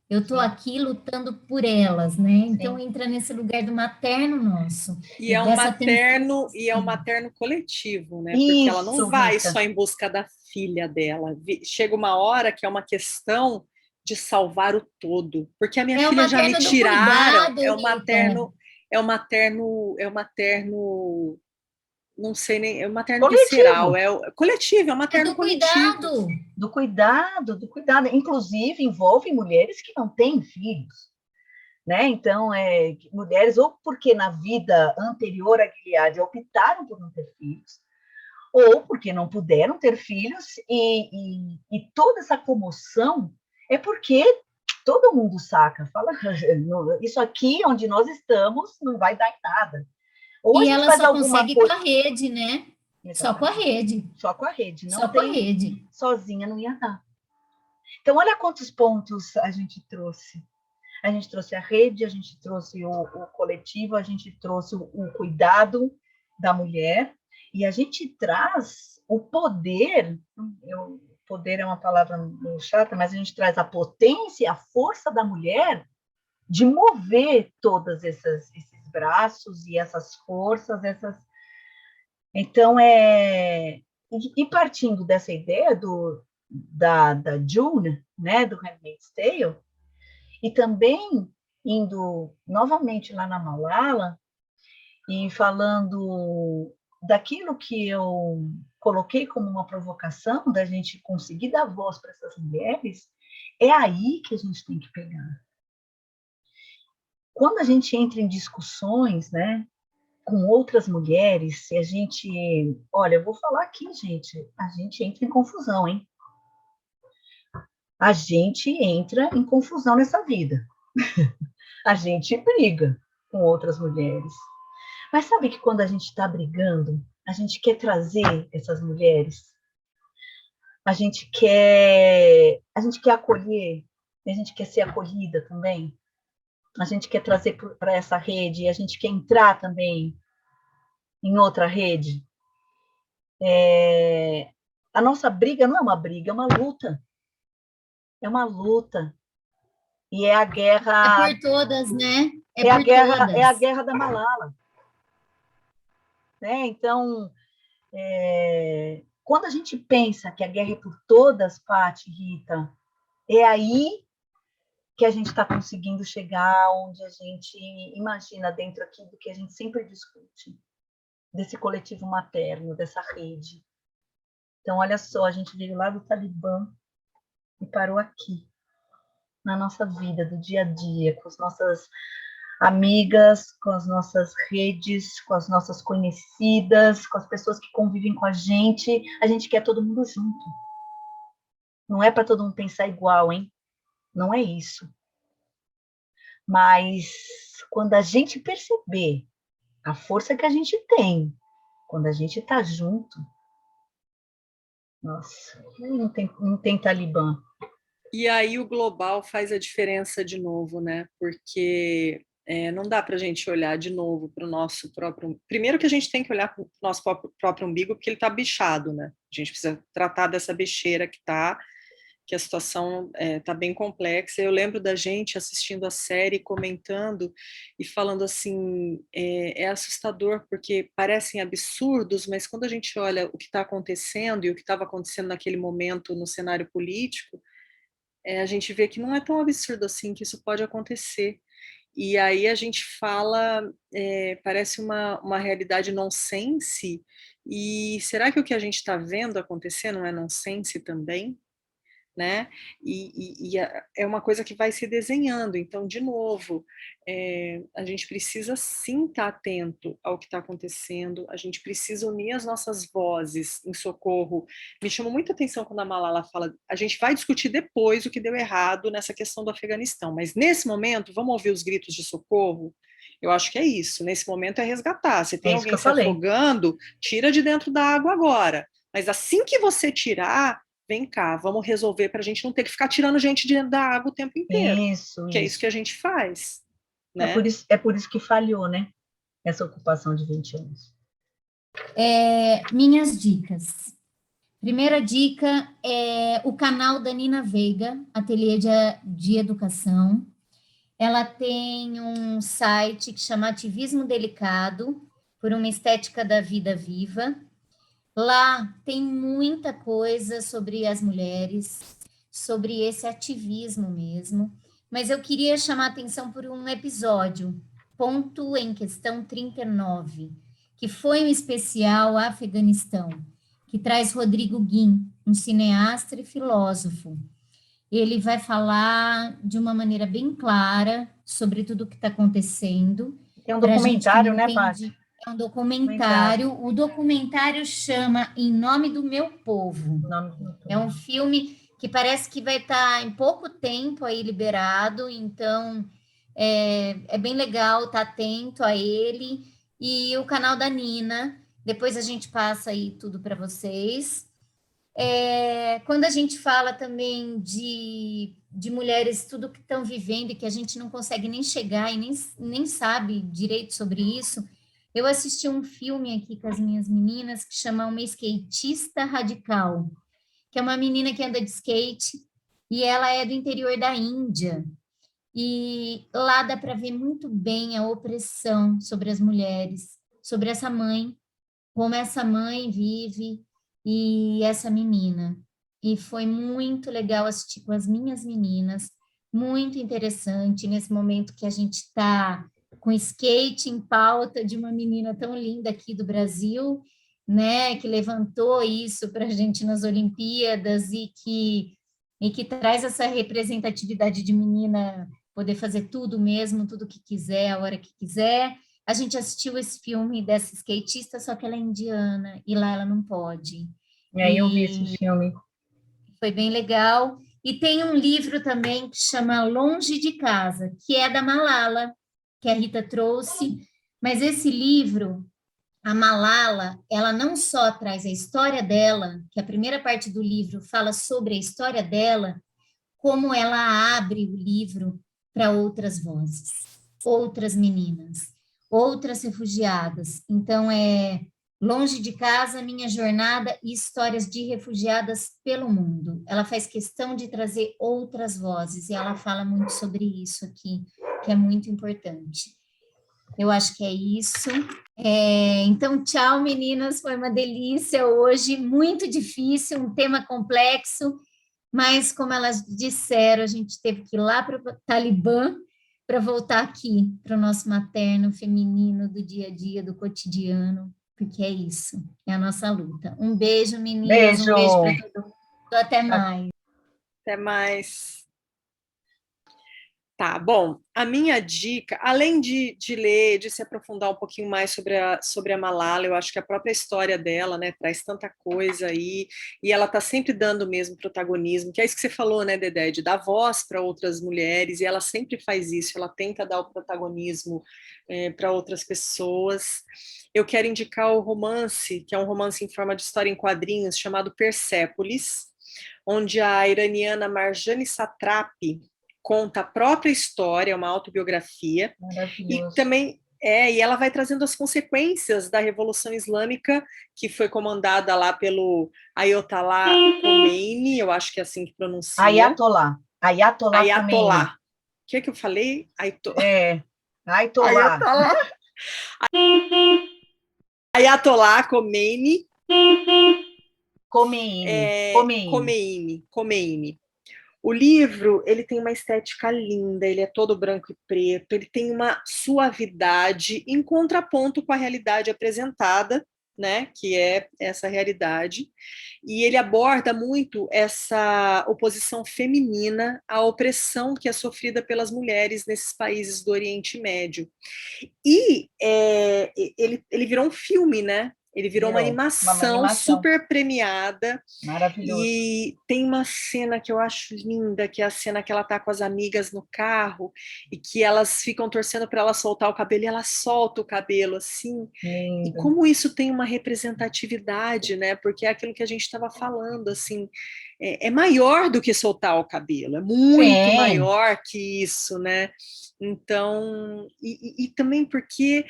Eu estou Sim, aqui lutando por elas, né? Então sim. entra nesse lugar do materno nosso E e é um dessa atenção. materno coletivo, né? Porque ela não Isso, vai Rita. só em busca da filha dela. Chega uma hora que é uma questão de salvar o todo. Porque a minha É o filha já me materno do tiraram, cuidado, Rita. não sei nem, é o materno visceral, Coletivo. é o coletivo, é o É materno do coletivo. cuidado. Do cuidado, do cuidado. Inclusive, envolve mulheres que não têm filhos, né? Então, mulheres, ou porque na vida anterior à Gilead optaram por não ter filhos, ou porque não puderam ter filhos, e toda essa comoção é porque todo mundo saca, fala, isso aqui onde nós estamos não vai dar em nada. Ou a E gente ela faz só alguma consegue com coisa. a rede, né? Só com a Exatamente. rede. Só com a rede. Não Só com a tem. rede. Sozinha não ia dar. Então, olha quantos pontos a gente trouxe. A gente trouxe a rede, a gente trouxe o coletivo, a gente trouxe o cuidado da mulher, e a gente traz o poder. Poder é uma palavra meio chata, mas a gente traz a potência e a força da mulher de mover todos esses braços e essas forças, Então, e partindo dessa ideia da June, né, do Handmaid's Tale, e também indo novamente lá na Malala e falando daquilo que eu coloquei como uma provocação da gente conseguir dar voz para essas mulheres, é aí que a gente tem que pegar. Quando a gente entra em discussões, né, com outras mulheres, se a gente... Olha, eu vou falar aqui, gente, a gente entra em confusão, hein? A gente entra em confusão nessa vida. A gente briga com outras mulheres. Mas sabe que quando a gente está brigando, a gente quer trazer essas mulheres, a gente quer acolher, a gente quer ser acolhida também, a gente quer trazer para essa rede, a gente quer entrar também em outra rede. A nossa briga não é uma briga, é uma luta. É uma luta. E é a guerra... É por todas, né? É a todas. guerra da Malala. Né? Então, quando a gente pensa que a guerra é por todas, Paty, Rita, é aí que a gente está conseguindo chegar onde a gente imagina dentro aqui do que a gente sempre discute, desse coletivo materno, dessa rede. Então, olha só, a gente veio lá do Talibã e parou aqui, na nossa vida, do dia a dia, com as nossas amigas, com as nossas redes, com as nossas conhecidas, com as pessoas que convivem com a gente quer todo mundo junto. Não é para todo mundo pensar igual, hein? Não é isso. Mas quando a gente perceber a força que a gente tem, quando a gente está junto, nossa, não tem Talibã. E aí o global faz a diferença de novo, né? Porque não dá para a gente olhar de novo para o nosso próprio... Primeiro que a gente tem que olhar para o nosso próprio umbigo, porque ele está bichado, né? A gente precisa tratar dessa bicheira que a situação está bem complexa. Eu lembro da gente assistindo a série, comentando e falando assim, é assustador, porque parecem absurdos, mas quando a gente olha o que está acontecendo e o que estava acontecendo naquele momento no cenário político, a gente vê que não é tão absurdo assim, que isso pode acontecer. E aí a gente fala, parece uma realidade nonsense, e será que o que a gente está vendo acontecer não é nonsense também? Né? É uma coisa que vai se desenhando. Então, de novo, a gente precisa sim estar atento ao que está acontecendo, a gente precisa unir as nossas vozes em socorro. Me chamou muita atenção quando a Malala fala, a gente vai discutir depois o que deu errado nessa questão do Afeganistão, mas nesse momento, vamos ouvir os gritos de socorro? Eu acho que é isso, nesse momento é resgatar. Se tem alguém se afogando, tira de dentro da água agora. Mas assim que você tirar, vem cá, vamos resolver para a gente não ter que ficar tirando gente de dentro da água o tempo inteiro. Que é isso que a gente faz. Né? É por isso que falhou, né? Essa ocupação de 20 anos. Minhas dicas. Primeira dica é o canal da Nina Veiga, Ateliê de Educação. Ela tem um site que chama Ativismo Delicado, por uma estética da vida viva. Lá tem muita coisa sobre as mulheres, sobre esse ativismo mesmo, mas eu queria chamar a atenção por um episódio, Ponto em Questão 39, que foi um especial Afeganistão, que traz Rodrigo Guim, um cineasta e filósofo. Ele vai falar de uma maneira bem clara sobre tudo o que está acontecendo. É um documentário, né, Paty? É um documentário. O documentário chama Em Nome do Meu Povo. É um filme que parece que vai estar em pouco tempo aí liberado, então é bem legal estar atento a ele. E o canal da Nina, depois a gente passa aí tudo para vocês. Quando a gente fala também de mulheres, tudo que estão vivendo e que a gente não consegue nem chegar e nem sabe direito sobre isso, eu assisti um filme aqui com as minhas meninas que chama Uma Skatista Radical, que é uma menina que anda de skate e ela é do interior da Índia. E lá dá para ver muito bem a opressão sobre as mulheres, sobre essa mãe, como essa mãe vive e essa menina. E foi muito legal assistir com as minhas meninas, muito interessante nesse momento que a gente está com skate em pauta de uma menina tão linda aqui do Brasil, né, que levantou isso para a gente nas Olimpíadas e que traz essa representatividade de menina poder fazer tudo mesmo, tudo que quiser, a hora que quiser. A gente assistiu esse filme dessa skatista, só que ela é indiana e lá ela não pode. Eu vi esse filme. Foi bem legal. E tem um livro também que chama Longe de Casa, que é da Malala, que a Rita trouxe. Mas esse livro, a Malala, ela não só traz a história dela, que a primeira parte do livro fala sobre a história dela, como ela abre o livro para outras vozes, outras meninas, outras refugiadas. Então, Longe de Casa, Minha Jornada e Histórias de Refugiadas pelo Mundo. Ela faz questão de trazer outras vozes, e ela fala muito sobre isso aqui, que é muito importante. Eu acho que é isso. Então, tchau, meninas, foi uma delícia hoje, muito difícil, um tema complexo, mas, como elas disseram, a gente teve que ir lá para o Talibã para voltar aqui, para o nosso materno, feminino, do dia a dia, do cotidiano, porque é isso, é a nossa luta. Um beijo, meninas, beijo. Um beijo para todo mundo, até mais. Até mais. Tá, bom, a minha dica, além de ler, de se aprofundar um pouquinho mais sobre a Malala, eu acho que a própria história dela, né, traz tanta coisa aí, e ela tá sempre dando o mesmo protagonismo, que é isso que você falou, né, Dedé, de dar voz para outras mulheres, e ela sempre faz isso, ela tenta dar o protagonismo para outras pessoas. Eu quero indicar o romance, que é um romance em forma de história em quadrinhos, chamado Persépolis, onde a iraniana Marjane Satrapi conta a própria história, é uma autobiografia, e também e ela vai trazendo as consequências da Revolução Islâmica, que foi comandada lá pelo Ayatollah Khomeini, eu acho que é assim que pronuncia. Ayatollah Khomeini. O que é que eu falei? Ayatollah. Ayatollah Khomeini. Khomeini. O livro, ele tem uma estética linda, ele é todo branco e preto, ele tem uma suavidade em contraponto com a realidade apresentada, né, que é essa realidade, e ele aborda muito essa oposição feminina à opressão que é sofrida pelas mulheres nesses países do Oriente Médio. E ele virou um filme, né? Ele virou uma animação super premiada. Maravilhoso. E tem uma cena que eu acho linda, que é a cena que ela tá com as amigas no carro e que elas ficam torcendo para ela soltar o cabelo e ela solta o cabelo assim. Lindo. E como isso tem uma representatividade, né? Porque é aquilo que a gente estava falando, assim, é maior do que soltar o cabelo, é muito maior que isso, né? Então, e também porque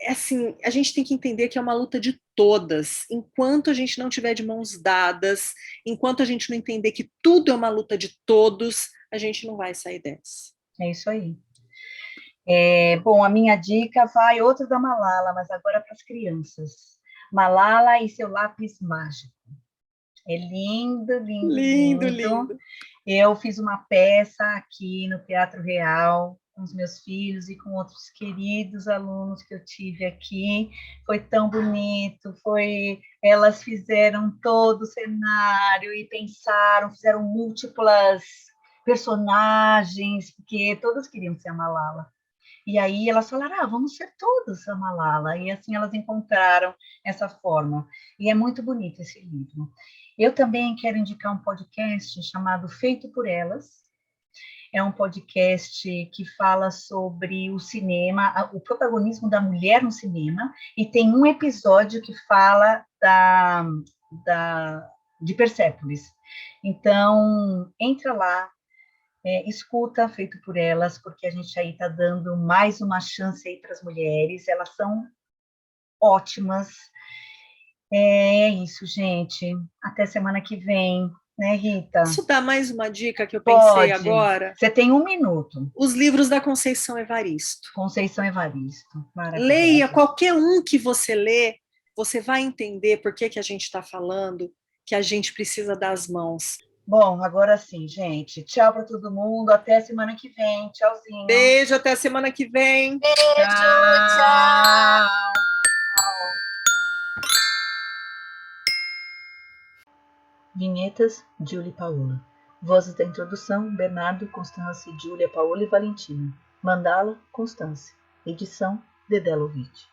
assim, a gente tem que entender que é uma luta de todas. Enquanto a gente não tiver de mãos dadas, enquanto a gente não entender que tudo é uma luta de todos, a gente não vai sair dessa. É isso aí. Bom, a minha dica vai outra da Malala, mas agora para as crianças. Malala e seu lápis mágico. É lindo, lindo, lindo, lindo. Eu fiz uma peça aqui no Teatro Real com os meus filhos e com outros queridos alunos que eu tive aqui. Foi tão bonito, elas fizeram todo o cenário e pensaram, fizeram múltiplas personagens, porque todas queriam ser a Malala. E aí elas falaram, vamos ser todas a Malala. E assim elas encontraram essa forma. E é muito bonito esse livro. Eu também quero indicar um podcast chamado Feito por Elas. É um podcast que fala sobre o cinema, o protagonismo da mulher no cinema, e tem um episódio que fala de Persépolis. Então, entra lá, escuta Feito por Elas, porque a gente aí está dando mais uma chance aí para as mulheres, elas são ótimas. É isso, gente. Até semana que vem, né, Rita? Posso dar mais uma dica que eu pensei agora? Você tem 1 minuto. Os livros da Conceição Evaristo. Conceição Evaristo. Maravilhoso. Leia qualquer um que você lê, você vai entender por que a gente está falando que a gente precisa das mãos. Bom, agora sim, gente. Tchau para todo mundo. Até semana que vem. Tchauzinho. Beijo, até semana que vem. Beijo, tchau. Vinhetas, Júlia e Paola. Vozes da introdução, Bernardo, Constância, Júlia, Paola e Valentina. Mandala, Constância. Edição, Dedé Lovitch.